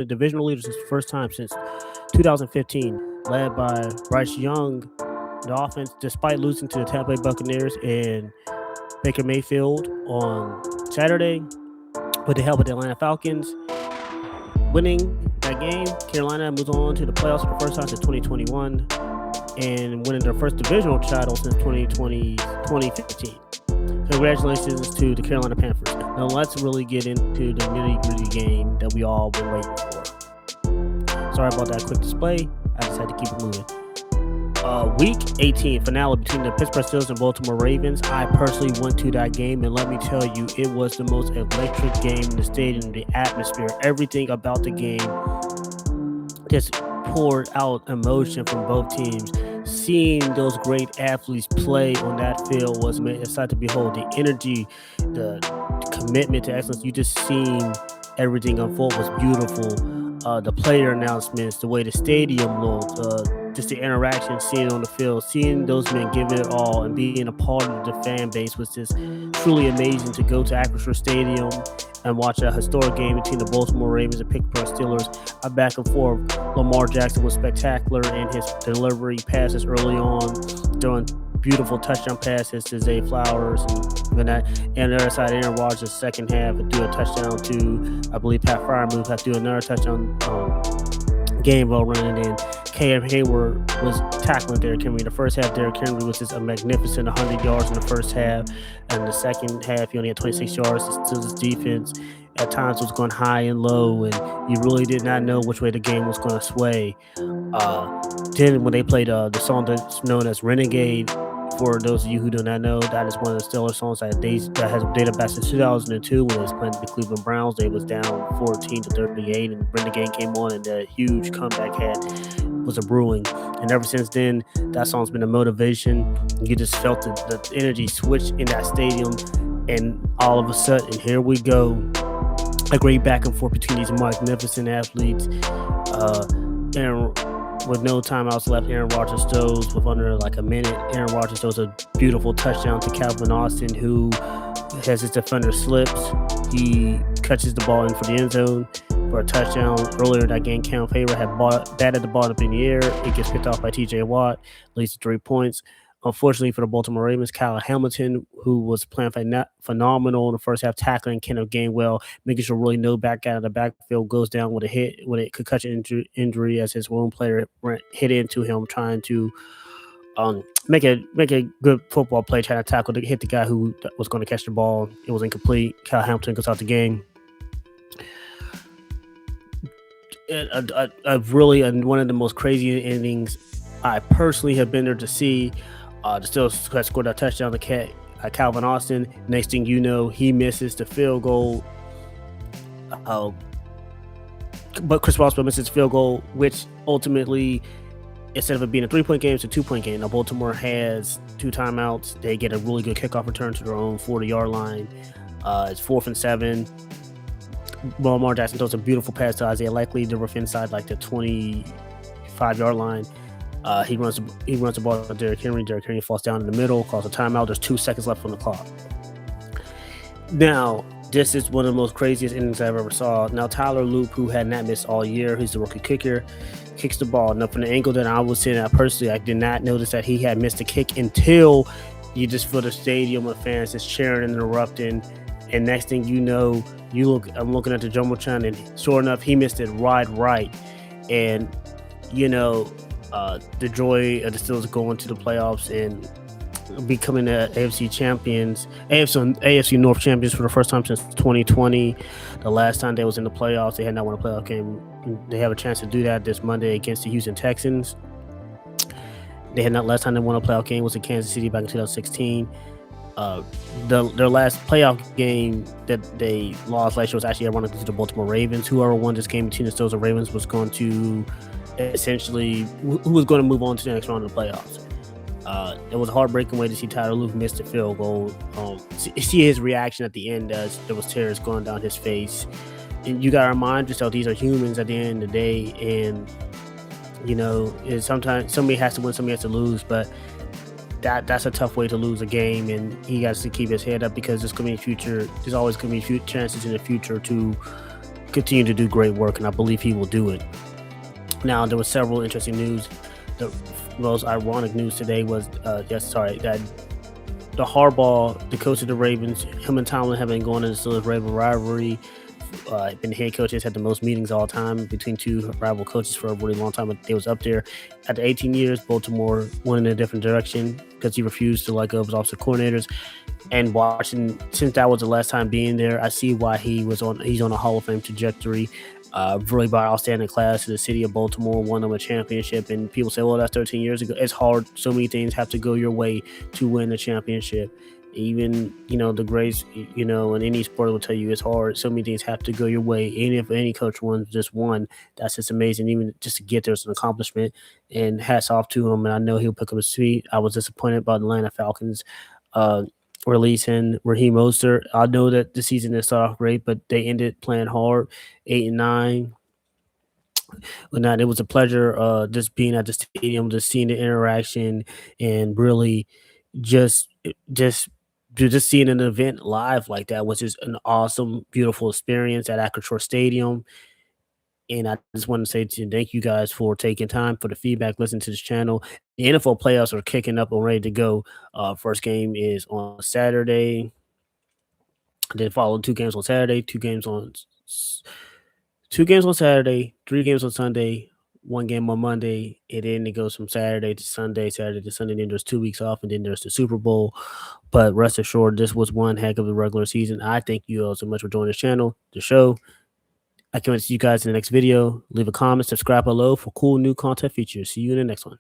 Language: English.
the divisional leaders for the first time since 2015, led by Bryce Young. The offense, despite losing to the Tampa Bay Buccaneers and Baker Mayfield on Saturday, with the help of the Atlanta Falcons, winning that game, Carolina moves on to the playoffs for the first time since 2021 and winning their first divisional title since 2015. Congratulations to the Carolina Panthers. Now let's really get into the nitty-gritty game that we all been waiting for. Sorry about that quick display. I just had to keep it moving. Week 18 finale between the Pittsburgh Steelers and Baltimore Ravens. I personally went to that game, and let me tell you, it was the most electric game in the stadium. The atmosphere, everything about the game just poured out emotion from both teams. Seeing those great athletes play on that field was a sight to behold. The energy, the commitment to excellence, you just seen everything unfold was beautiful. The player announcements, the way the stadium looked, just the interaction, seeing it on the field, seeing those men give it all and being a part of the fan base was just truly amazing. To go to Acrisure Stadium and watch a historic game between the Baltimore Ravens and Pittsburgh Steelers. A back and forth. Lamar Jackson was spectacular in his delivery passes early on, throwing beautiful touchdown passes to Zay Flowers, and that. And the other side, Aaron Rodgers, second half, do a touchdown to, I believe, Pat Freiermuth had to do another touchdown game ball running in. Cam Hayward was tackling Derrick Henry. The first half, Derrick Henry was just a magnificent 100 yards in the first half. And the second half, he only had 26 yards. Still, his defense at times was going high and low, and you really did not know which way the game was going to sway. Then when they played the song that's known as Renegade, for those of you who do not know, that is one of the Steelers songs that has dated back since 2002 when they was playing the Cleveland Browns. They was down 14-38, and Renegade came on, and the huge comeback was a brewing. And ever since then, that song's been a motivation. You just felt the energy switch in that stadium, and all of a sudden, here we go. A great back and forth between these magnificent athletes. With no timeouts left, Aaron Rodgers throws with under like a minute. Aaron Rodgers throws a beautiful touchdown to Calvin Austin, who has his defender slips. He catches the ball in for the end zone for a touchdown. Earlier that game, Cam Hayward had batted the ball up in the air. It gets picked off by TJ Watt, leads to 3 points. Unfortunately for the Baltimore Ravens, Kyle Hamilton, who was playing phenomenal in the first half, tackling Kenneth Gainwell, making sure really no back out of the backfield, goes down with a concussion injury as his own player hit into him, trying to make a good football play, trying to tackle to hit the guy who was going to catch the ball. It was incomplete. Kyle Hamilton goes out the game. Really one of the most crazy endings I personally have been there to see. The Steelers had scored a touchdown to Calvin Austin. Next thing you know, he misses the field goal. But Chris Boswell misses the field goal, which ultimately, instead of it being a 3-point game, it's a 2-point game. Now Baltimore has 2 timeouts. They get a really good kickoff return to their own 40-yard line. It's 4th and 7. Lamar Jackson throws a beautiful pass to Isaiah Likely to rough inside like the 25-yard line. He runs the ball to Derrick Henry. Derrick Henry falls down in the middle, calls a timeout. There's 2 seconds left on the clock. Now, this is one of the most craziest innings I've ever saw. Now, Tyler Loop, who had not missed all year, he's the rookie kicker, kicks the ball. Now, from the angle that I was sitting at personally, I did not notice that he had missed a kick until you just feel the stadium with fans just cheering and interrupting. And next thing you know, I'm looking at the Jumbotron, and sure enough, he missed it right. And, the joy of the Steelers going to the playoffs and becoming the AFC North champions for the first time since 2020. The last time they was in the playoffs, they had not won a playoff game. They have a chance to do that this Monday against the Houston Texans. Last time they won a playoff game was in Kansas City back in 2016. Their last playoff game that they lost last year was actually ironically to the Baltimore Ravens. Whoever won this game between the Steelers and Ravens was going to essentially who was going to move on to the next round of the playoffs. It was a heartbreaking way to see Tyler Luke miss the field goal. See his reaction at the end as there was tears going down his face. And you got to remind yourself these are humans at the end of the day, and sometimes somebody has to win, somebody has to lose, but that's a tough way to lose a game, and he has to keep his head up because there's always going to be chances in the future to continue to do great work, and I believe he will do it. Now, there was several interesting news. The most ironic news today was, that the Harbaugh, the coach of the Ravens, him and Tomlin have been going into this Raven rivalry. Been head coaches had the most meetings all time between two rival coaches for a really long time. But they was up there after 18 years. Baltimore went in a different direction because he refused to let go of his offensive coordinators. And watching, since that was the last time being there, I see why he's on a Hall of Fame trajectory. Really by outstanding class to the city of Baltimore, won them a championship. And people say, well, that's 13 years ago. It's hard. So many things have to go your way to win a championship. Even, the greats, in any sport will tell you it's hard. So many things have to go your way. And if any coach won just one, that's just amazing. Even just to get there is an accomplishment. And hats off to him. And I know he'll pick up his feet. I was disappointed about the Atlanta Falcons uh, releasing Raheem Mostert. I know that the season didn't start off great, but they ended playing hard, 8-9. But not, it was a pleasure just being at the stadium, just seeing the interaction, and really just just just seeing an event live like that was just an awesome, beautiful experience at Acrisure Stadium. And I just want to say to thank you guys for taking time for the feedback, listening to this channel. The NFL playoffs are kicking up and ready to go. First game is on Saturday. Then follow two games on Saturday, two games on Saturday, three games on Sunday, one game on Monday, and then it goes from Saturday to Sunday, Saturday to Sunday. Then there's 2 weeks off, and then there's the Super Bowl. But rest assured, this was one heck of a regular season. I thank you all so much for joining this channel, the show. I can't wait to see you guys in the next video. Leave a comment, subscribe below for cool new content features. See you in the next one.